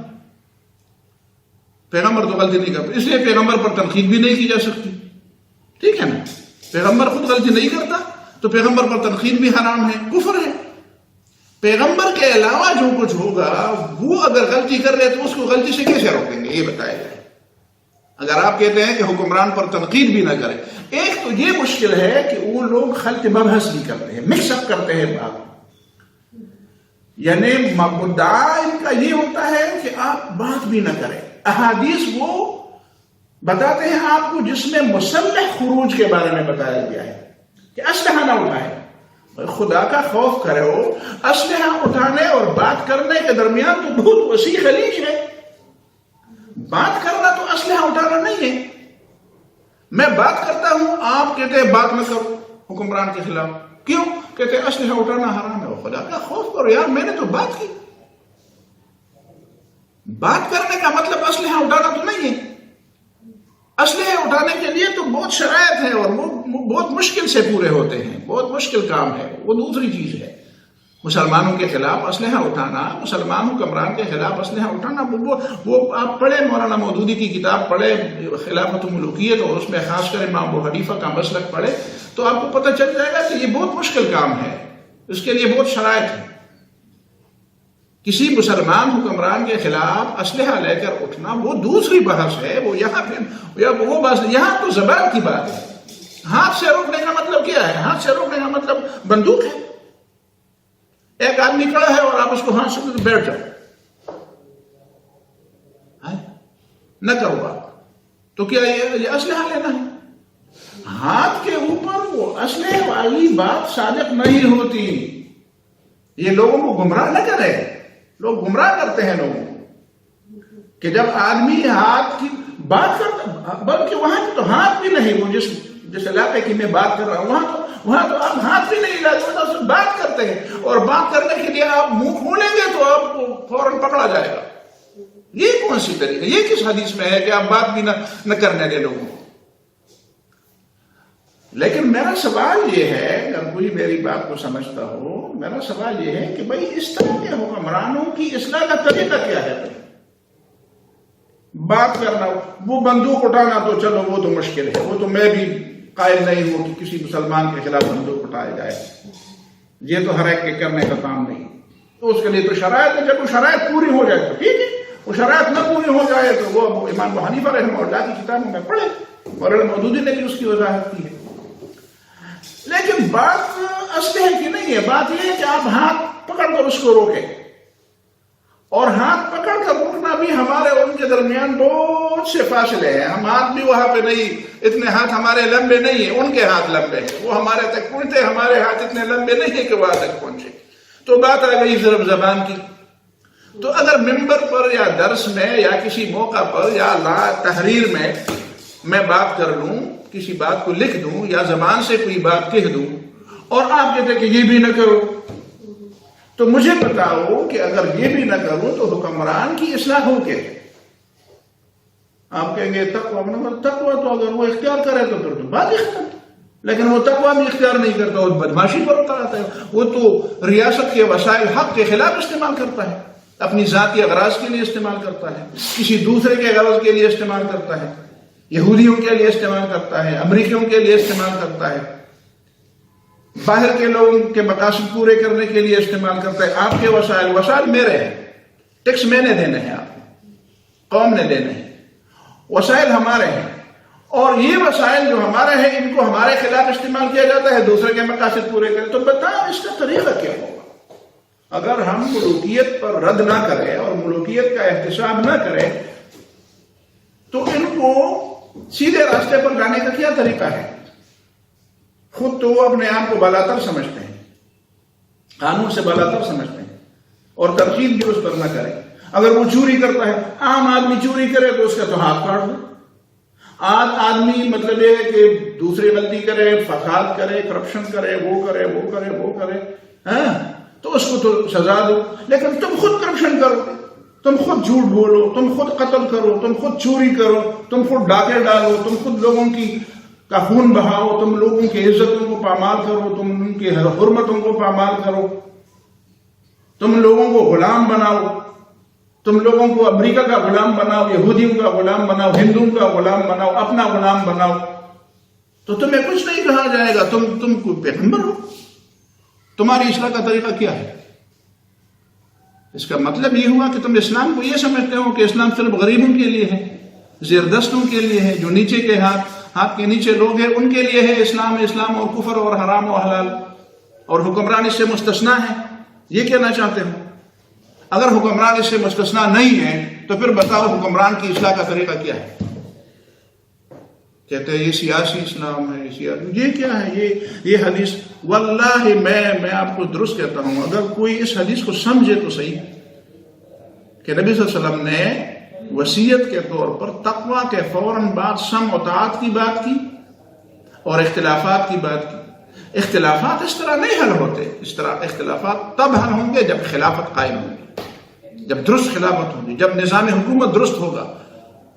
پیغمبر تو غلطی نہیں کرتا، اس لیے پیغمبر پر تنقید بھی نہیں کی جا سکتی، ٹھیک ہے نا؟ پیغمبر خود غلطی نہیں کرتا تو پیغمبر پر تنقید بھی حرام ہے، کفر ہے۔ پیغمبر کے علاوہ جو کچھ ہوگا وہ اگر غلطی کر رہے تو اس کو غلطی سے کیسے روکیں گے؟ یہ بتایا جائے۔ اگر آپ کہتے ہیں کہ حکمران پر تنقید بھی نہ کرے، ایک تو یہ مشکل ہے کہ وہ لوگ خلط مبحث بھی کرتے ہیں، مکس اپ کرتے ہیں بات، یعنی مدعا ان کا یہ ہوتا ہے کہ آپ بات بھی نہ کریں۔ احادیث وہ بتاتے ہیں آپ کو جس میں مسلح خروج کے بارے میں بتایا گیا ہے کہ اسلحہ نہ اٹھائے، خدا کا خوف کرو، اسلحہ اٹھانے اور بات کرنے کے درمیان تو بہت وسیع خلیج ہے۔ بات کرنا تو اسلحہ اٹھانا نہیں ہے۔ میں بات کرتا ہوں، آپ کہتے ہیں بات نہ کرو حکمران کے خلاف، کیوں؟ کہتے ہیں اسلحہ اٹھانا حرام ہے۔ خدا کا خوف کرو یار، میں نے تو بات کی۔ بات کرنے کا مطلب اسلحہ اٹھانا تو نہیں ہے۔ اسلحے اٹھانے کے لیے تو بہت شرائط ہیں اور وہ بہت مشکل سے پورے ہوتے ہیں، بہت مشکل کام ہے، وہ دوسری چیز ہے۔ مسلمانوں کے خلاف اسلحہ اٹھانا، مسلمان حکمران کے خلاف اسلحہ اٹھانا، وہ آپ پڑھیں مولانا مودودی کی کتاب پڑھیں خلافت و ملوکیت، اور اس میں خاص کر امام ابو حنیفہ کا مسلک پڑھیں تو آپ کو پتہ چل جائے گا کہ یہ بہت مشکل کام ہے، اس کے لیے بہت شرائط ہے۔ کسی مسلمان حکمران کے خلاف اسلحہ لے کر اٹھنا وہ دوسری بحث ہے، وہ یہاں پہ وہ بحث، یہاں تو زبان کی بات ہے۔ ہاتھ سے روکنے کا مطلب کیا ہے؟ ہاتھ سے روکنے کا مطلب بندوق ہے۔ ایک آدمی کھڑا ہے اور آپ اس کو ہاتھ سے بیٹھ جاؤ، نہ کرو بات، تو کیا یہ اسلحہ لینا ہے؟ ہاتھ کے اوپر وہ اسلحے والی بات صادق نہیں ہوتی. یہ لوگوں کو گمراہ نہ کرے. لوگ گمراہ کرتے ہیں لوگوں کو کہ جب آدمی ہاتھ کی بات کرتا، بلکہ وہاں تو ہاتھ بھی نہیں، وہ جس علاقے کی میں بات کر رہا ہوں وہاں تو آپ ہاتھ بھی نہیں لاتے، تو صرف بات کرتے ہیں، اور بات کرنے کے لیے آپ منہ کھولیں گے تو آپ کو فوراً پکڑا جائے گا. یہ کون سی طریقہ؟ یہ کس حدیث میں ہے کہ آپ بات بھی نہ کرنے دیں لوگوں کو؟ لیکن میرا سوال یہ ہے، اگر کوئی میری بات کو سمجھتا ہو، میرا سوال یہ ہے کہ بھائی اس طرح کے حکمرانوں کی اصلاح کا طریقہ کیا ہے؟ بات کرنا، وہ بندوق اٹھانا تو چلو وہ تو مشکل ہے، وہ تو میں بھی قائل نہیں ہوں کہ کسی مسلمان کے خلاف بندوق اٹھایا جائے. یہ تو ہر ایک کے کرنے کا کام نہیں. تو اس کے لیے تو شرائط ہے، جب وہ شرائط پوری ہو جائے تو ٹھیک ہے، وہ شرائط نہ پوری ہو جائے تو وہ امام ابو حنیفہ رحمہ اللہ کی کتابوں میں پڑھے، اور المودودی نے بھی اس کی وضاحت کی ہے. لیکن بات اسلحے کی نہیں ہے، بات یہ ہے کہ آپ ہاتھ پکڑ کر اس کو روکیں، اور ہاتھ پکڑ کر روکنا بھی ہمارے اور ان کے درمیان بہت سے فاصلے ہیں. ہم ہاتھ بھی وہاں پہ نہیں، اتنے ہاتھ ہمارے لمبے نہیں ہیں، ان کے ہاتھ لمبے ہیں، وہ ہمارے تک پہنچتے، ہمارے ہاتھ اتنے لمبے نہیں ہیں کہ وہاں تک پہنچے. تو بات آ گئی صرف زبان کی. تو اگر ممبر پر یا درس میں یا کسی موقع پر یا تحریر میں بات کر لوں، کسی بات کو لکھ دوں یا زبان سے کوئی بات کہہ دوں، اور آپ کہتے کہ یہ بھی نہ کرو، تو مجھے بتاؤ کہ اگر یہ بھی نہ کروں تو حکمران کی اصلاح ہو کے؟ آپ کہیں گے تقویٰ تو اگر وہ اختیار کرے تو پھر بات ختم. لیکن وہ تقویٰ بھی اختیار نہیں کرتا، وہ بدماشی پر ہوتا رہتا ہے. وہ تو ریاست کے وسائل حق کے خلاف استعمال کرتا ہے، اپنی ذاتی اغراض کے لیے استعمال کرتا ہے، کسی دوسرے کے غرض کے لیے استعمال کرتا ہے، یہودیوں کے لیے استعمال کرتا ہے، امریکیوں کے لیے استعمال کرتا ہے، باہر کے لوگوں کے مقاصد پورے کرنے کے لیے استعمال کرتا ہے. آپ کے وسائل میرے ہیں، ٹیکس میں نے دینے ہیں، آپ کو قوم نے دینے ہیں، وسائل ہمارے ہیں، اور یہ وسائل جو ہمارے ہیں ان کو ہمارے خلاف استعمال کیا جاتا ہے دوسرے کے مقاصد پورے کریں. تو بتاؤ اس کا طریقہ کیا ہوگا؟ اگر ہم ملوکیت پر رد نہ کریں اور ملوکیت کا احتساب نہ کریں تو ان کو سیدھے راستے پر جانے کا کیا طریقہ ہے؟ خود تو وہ اپنے آپ کو بالاتر سمجھتے ہیں، قانون سے بالاتر سمجھتے ہیں، اور ترغیب بھی اس پر نہ کریں. اگر وہ چوری کرتا ہے، عام آدمی چوری کرے تو اس کا تو ہاتھ کاٹ دو. آدمی مطلب یہ ہے کہ دوسری غلطی کرے، فساد کرے، کرپشن کرے، وہ کرے تو اس کو تو سزا دو. لیکن تم خود کرپشن کرو، تم خود جھوٹ بولو، تم خود قتل کرو، تم خود چوری کرو، تم خود ڈاکے ڈالو، تم خود لوگوں کا خون بہاؤ، تم لوگوں کی عزتوں کو پامال کرو، تم ان کی حرمتوں کو پامال کرو، تم لوگوں کو غلام بناؤ، تم لوگوں کو امریکہ کا غلام بناؤ، یہودیوں کا غلام بناؤ، ہندوؤں کا غلام بناؤ، اپنا غلام بناؤ، تو تمہیں کچھ نہیں کہا جائے گا. تم کوئی پیغمبر ہو. تمہاری اصلاح کا طریقہ کیا ہے؟ اس کا مطلب یہ ہوا کہ تم اسلام کو یہ سمجھتے ہو کہ اسلام صرف غریبوں کے لیے ہے، زیردستوں کے لیے ہے، جو نیچے کے ہاتھ کے نیچے لوگ ہیں ان کے لیے ہے اسلام اور کفر اور حرام و حلال، اور حکمران اس سے مستثنا ہے. یہ کہنا چاہتے ہو؟ اگر حکمران اس سے مستثنا نہیں ہے تو پھر بتاؤ حکمران کی اصلاح کا طریقہ کیا ہے؟ کہتے ہیں یہ سیاسی اسلام ہے، یہ کیا ہے؟ یہ حدیث، واللہ میں آپ کو درست کہتا ہوں، اگر کوئی اس حدیث کو سمجھے تو صحیح کہ نبی صلی اللہ علیہ وسلم نے وصیت کے طور پر تقویٰ کے فوراً بعد سمع و طاعت کی بات کی اور اختلافات کی بات کی. اختلافات اس طرح نہیں حل ہوتے، اس طرح اختلافات تب حل ہوں گے جب خلافت قائم ہوگی، جب درست خلافت ہوگی، جب نظام حکومت درست ہوگا.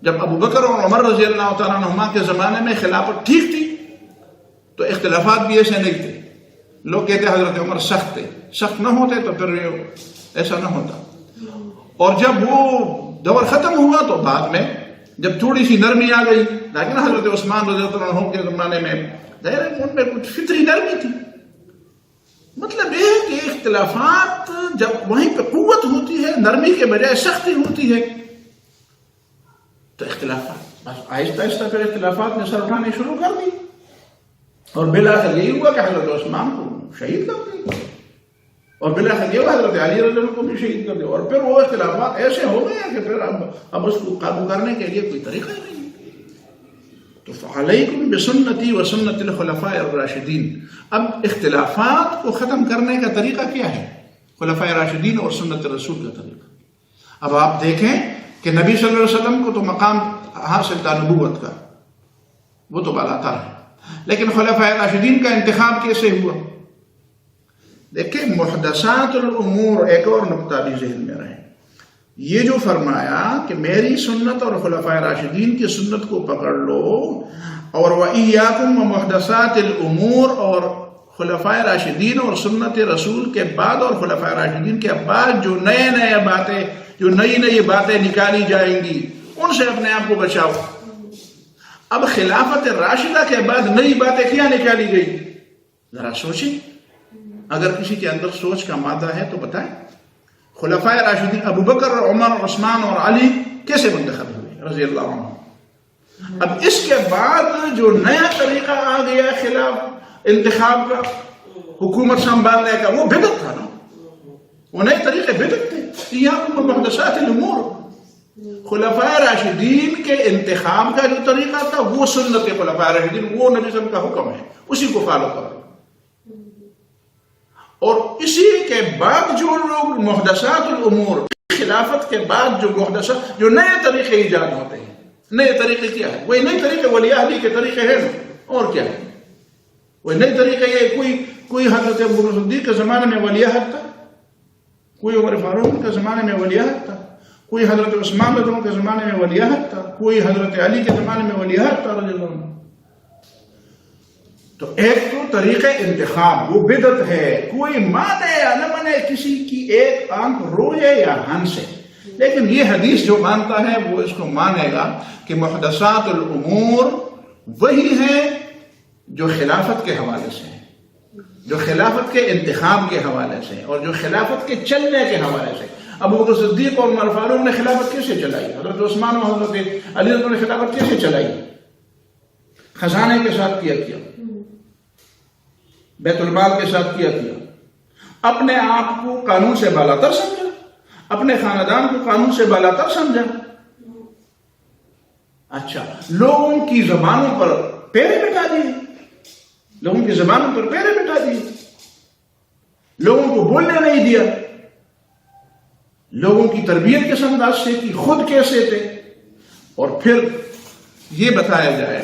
جب ابو بکر اور عمر رضی اللہ تعالیٰ عنہما کے زمانے میں خلافت ٹھیک تھی تو اختلافات بھی ایسے نہیں تھے. لوگ کہتے حضرت عمر سخت تھے، سخت نہ ہوتے تو پھر ایسا نہ ہوتا. اور جب وہ دور ختم ہوا تو بعد میں جب تھوڑی سی نرمی آ گئی، لیکن حضرت عثمان رضی اللہ عنہ کے زمانے میں ان میں کچھ فطری نرمی تھی. مطلب یہ ہے کہ اختلافات جب وہیں پہ قوت ہوتی ہے، نرمی کے بجائے سختی ہوتی ہے، تو اختلافات بس آہستہ آہستہ پھر اختلافات نے سر اٹھانے شروع کر دی، اور بالآخر یہی ہوا کہ حضرت عثمان کو شہید کر دیا، اور بالآخر یہ ہوا حضرت علی رضی اللہ عنہ کو بھی شہید کر دیا. اور پھر وہ اختلافات ایسے ہو گئے کہ پھر اب اس کو قابو کرنے کے لیے کوئی طریقہ ہی نہیں. تو فعلیکم بسنتی و سنت الخلفاء الراشدین. اب اختلافات کو ختم کرنے کا طریقہ کیا ہے؟ خلفاء راشدین اور سنت رسول کا طریقہ. اب آپ دیکھیں کہ نبی صلی اللہ علیہ وسلم کو تو مقام حاصل تھا نبوت کا، وہ تو بالا تر ہے، لیکن خلفاء راشدین کا انتخاب کیسے ہوا؟ دیکھیں محدثات الامور، ایک اور نقطہ بھی ذہن میں رہے، یہ جو فرمایا کہ میری سنت اور خلفاء راشدین کی سنت کو پکڑ لو، اور وَإِيَّاكُمْ وَمُحْدَثَاتِ الْأُمُورِ، اور خلفاء راشدین اور سنت رسول کے بعد اور خلفاء راشدین کے بعد جو نئی باتیں نکالی جائیں گی ان سے اپنے آپ کو بچاؤ. اب خلافت راشدہ کے بعد نئی باتیں کیا نکالی گئی؟ ذرا سوچیں، اگر کسی کے اندر سوچ کا مادہ ہے تو بتائیں. خلفاء راشدین ابو بکر، عمر، عثمان اور علی کیسے منتخب ہوئے رضی اللہ عنہ؟ اب اس کے بعد جو نیا طریقہ آ گیا خلاف انتخاب کا، حکومت سنبھالنے کا، وہ بدعت تھا نا، وہ نئے طریقے بدعت تھے. ایاکم محدثات الامور، خلفاء راشدین کے انتخاب کا جو طریقہ تھا وہ سنت خلفاء راشدین، وہ نبی صلی اللہ علیہ وسلم کا حکم ہے، اسی کو فالو کرو. اور اسی کے بعد جو لوگ محدثات الامور، خلافت کے بعد جو محدثات، جو نئے طریقے ایجاد ہوتے ہیں، نئے طریقے کیا ہے؟ وہی نئے طریقے ولی عہدی کے طریقے ہیں، اور کیا ہے؟ وہی نئے طریقے. یہ کوئی حضرت ابوبکر صدیق کے زمانے میں ولی عہد تھا، کوئی عمر فاروق کے زمانے میں ولی عہد تھا، کوئی حضرت عثمان رضی اللہ عنہ کے زمانے میں ولی عہد تھا، کوئی حضرت علی کے زمانے میں ولی عہد تھا رضی اللہ عنہ. تو ایک تو طریقہ انتخاب وہ بدعت ہے، کوئی مانے یا نہ مانے، کسی کی ایک آنکھ روئے یا ہنسے، لیکن یہ حدیث جو مانتا ہے وہ اس کو مانے گا کہ محدثات الامور وہی ہیں جو خلافت کے حوالے سے ہیں، جو خلافت کے انتخاب کے حوالے سے، اور جو خلافت کے چلنے کے حوالے سے. ابو بکر صدیق اور عمر فاروق نے خلافت کیسے چلائی؟ حضرت عثمان اور حضرت علی نے خلافت کیسے چلائی؟ خزانے کے ساتھ کیا، بیت المال کے ساتھ کیا، اپنے آپ کو قانون سے بالا تر سمجھا، اپنے خاندان کو قانون سے بالا تر سمجھا. اچھا، لوگوں کی زبانوں پر پیرے بٹھا دیے، لوگوں کی زبانوں پر پیرے بٹھا دیے، لوگوں کو بولنے نہیں دیا، لوگوں کی تربیت کس انداز سے کی، خود کیسے تھے. اور پھر یہ بتایا جائے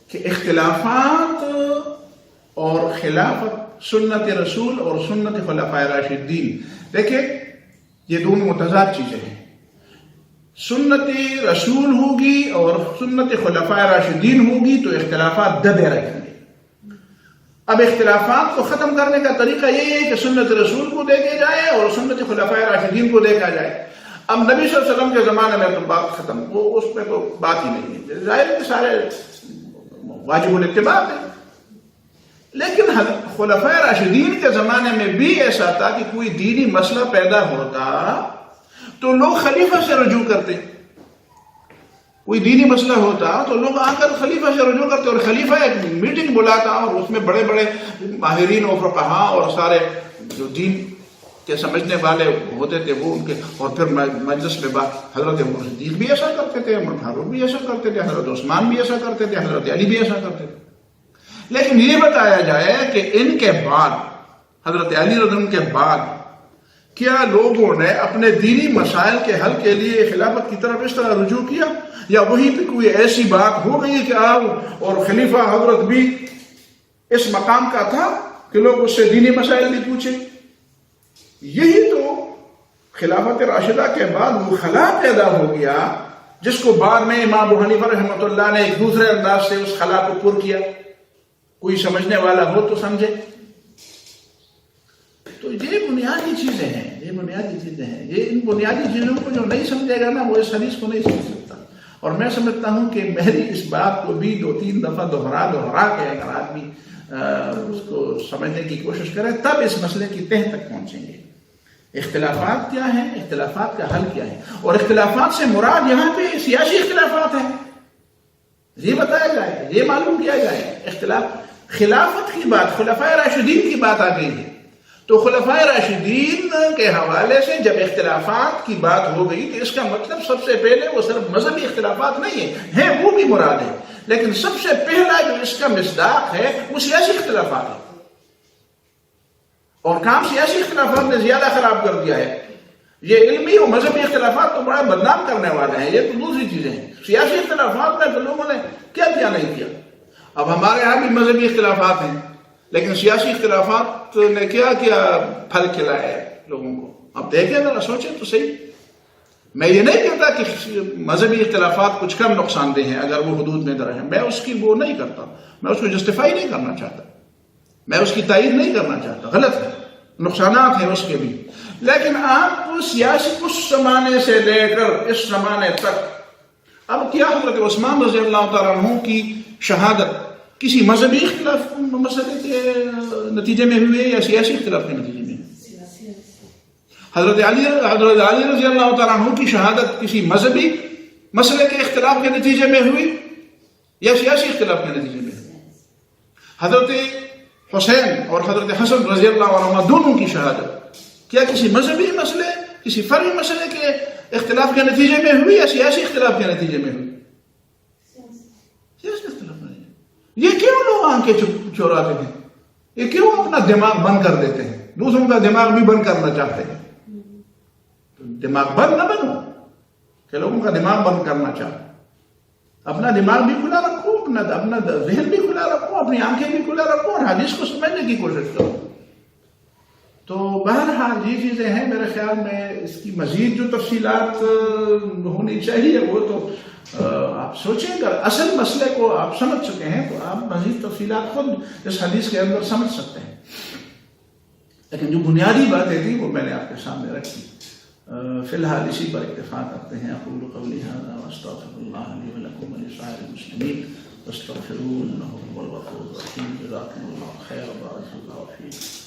کہ اختلافات اور خلافت، سنت رسول اور سنت خلفاء راشدین، دیکھیں یہ دونوں متضاد چیزیں ہیں. سنت رسول ہوگی اور سنت خلفاء راشدین ہوگی تو اختلافات دبے رہیں گے. اب اختلافات کو ختم کرنے کا طریقہ یہی ہے کہ سنت رسول کو دیکھے جائے اور سنت خلفاء راشدین کو دیکھا جائے. اب نبی صلی اللہ علیہ وسلم کے زمانے میں تو بات ختم، وہ اس میں تو بات ہی نہیں ہے، ظاہر ہے کہ سارے واجب الاتباع ہیں. لیکن خلفاء راشدین کے زمانے میں بھی ایسا تھا کہ کوئی دینی مسئلہ پیدا ہوتا تو لوگ خلیفہ سے رجوع کرتے، کوئی دینی مسئلہ ہوتا تو لوگ آ کر خلیفہ سے رجوع کرتے، اور خلیفہ ایک میٹنگ بلاتا اور اس میں بڑے بڑے ماہرین و فقہاء اور سارے جو دین کے سمجھنے والے ہوتے تھے وہ ان کے، اور پھر مجلس میں بات، حضرت ابو صدیق بھی ایسا کرتے تھے، عمر فاروق بھی ایسا کرتے تھے، حضرت عثمان بھی ایسا کرتے تھے، حضرت علی بھی ایسا کرتے تھے. لیکن یہ بتایا جائے کہ ان کے بعد، حضرت علی رضی اللہ عنہ کے بعد، کیا لوگوں نے اپنے دینی مسائل کے حل کے لیے خلافت کی طرف اس طرح رجوع کیا، یا وہیں پہ کوئی ایسی بات ہو گئی کہ آؤ، اور خلیفہ حضرت بھی اس مقام کا تھا کہ لوگ اس سے دینی مسائل نہیں پوچھے. یہی تو خلافت راشدہ کے بعد وہ خلا پیدا ہو گیا جس کو بعد میں امام ابو حنیفہ رحمۃ اللہ نے ایک دوسرے انداز سے اس خلا کو پر کیا. کوئی سمجھنے والا ہو تو سمجھے. تو یہ بنیادی چیزیں ہیں، یہ بنیادی چیزیں ہیں. یہ ان بنیادی چیزوں کو جو نہیں سمجھے گا نا وہ اس حدیث کو نہیں سمجھ سکتا. اور میں سمجھتا ہوں کہ میری اس بات کو بھی 2-3 دفعہ دہرا کے اگر آدمی اس کو سمجھنے کی کوشش کرے تب اس مسئلے کی تہ تک پہنچیں گے. اختلافات کیا ہیں، اختلافات کا حل کیا ہے، اور اختلافات سے مراد یہاں پہ سیاسی اختلافات ہیں. یہ بتایا جائے، یہ معلوم کیا جائے. خلافت کی بات، خلفائے راشدین کی بات آ گئی ہے، تو خلفائے راشدین کے حوالے سے جب اختلافات کی بات ہو گئی تو اس کا مطلب سب سے پہلے وہ صرف مذہبی اختلافات نہیں ہیں وہ بھی مراد ہے، لیکن سب سے پہلا جو اس کا مصداق ہے وہ سیاسی اختلافات ہے، اور کام سیاسی اختلافات نے زیادہ خراب کر دیا ہے۔ یہ علمی اور مذہبی اختلافات تو بڑا بدنام کرنے والے ہیں، یہ تو دوسری چیزیں ہیں۔ سیاسی اختلافات میں تو لوگوں نے کیا نہیں کیا۔ اب ہمارے یہاں بھی مذہبی اختلافات ہیں، لیکن سیاسی اختلافات نے کیا پھل کھلائے لوگوں کو۔ اب دیکھیں ذرا، سوچیں تو صحیح۔ میں یہ نہیں کہتا کہ مذہبی اختلافات کچھ کم نقصان دہ ہیں اگر وہ حدود میں درج ہیں، میں اس کی وہ نہیں کرتا، میں اس کو جسٹیفائی نہیں کرنا چاہتا، میں اس کی تائید نہیں کرنا چاہتا، غلط ہے، نقصانات ہیں اس کے بھی۔ لیکن آپ سیاسی اس زمانے سے لے کر اس زمانے تک، اب کیا حضرت عثمان رضی اللہ تعالیٰ عنہ کی شہادت کسی مذہبی اختلاف مسئلے کے نتیجے میں ہوئی ہے یا سیاسی اختلاف کے نتیجے میں؟ حضرت علی رضی اللہ تعالیٰ عنہ کی شہادت کسی مذہبی مسئلے کے اختلاف کے نتیجے میں ہوئی یا سیاسی اختلاف کے نتیجے میں ہوئی؟ حضرت حسین اور حضرت حسن رضی اللہ عنہ دونوں کی شہادت کیا کسی مذہبی مسئلے، کسی فرعی مسئلے کے اختلاف کے نتیجے میں ہوئی یا سیاسی اختلاف کے نتیجے میں ہوئی؟ سیاسی اختلاف نہیں۔ یہ کیوں لوگ آنکھیں چوراتے ہیں؟ یہ کیوں اپنا دماغ بند کر دیتے ہیں؟ دوسروں کا دماغ بھی بند کرنا چاہتے ہیں۔ دماغ بند نہ بنو کہ لوگوں کا دماغ بند کرنا چاہتے، اپنا دماغ بھی کھلا رکھو، اپنا ذہن بھی کھلا رکھو، اپنی آنکھیں بھی کھلا رکھو اور حدیث کو سمجھنے کی کوشش کرو۔ تو بہرحال یہ چیزیں ہیں، میرے خیال میں اس کی مزید جو تفصیلات ہونی چاہیے وہ تو آپ سوچیں، اگر اصل مسئلے کو آپ سمجھ چکے ہیں تو آپ مزید تفصیلات خود اس حدیث کے اندر سمجھ سکتے ہیں، لیکن جو بنیادی باتیں تھیں وہ میں نے آپ کے سامنے رکھی۔ فی الحال اسی پر اکتفا کرتے ہیں۔ اقول قولی ھذا واستغفر اللہ لی ولکم ولسائر المسلمین فاستغفروہ انہ هو الغفور الرحیم۔ جزاکم اللہ خیر، بارک اللہ فیکم۔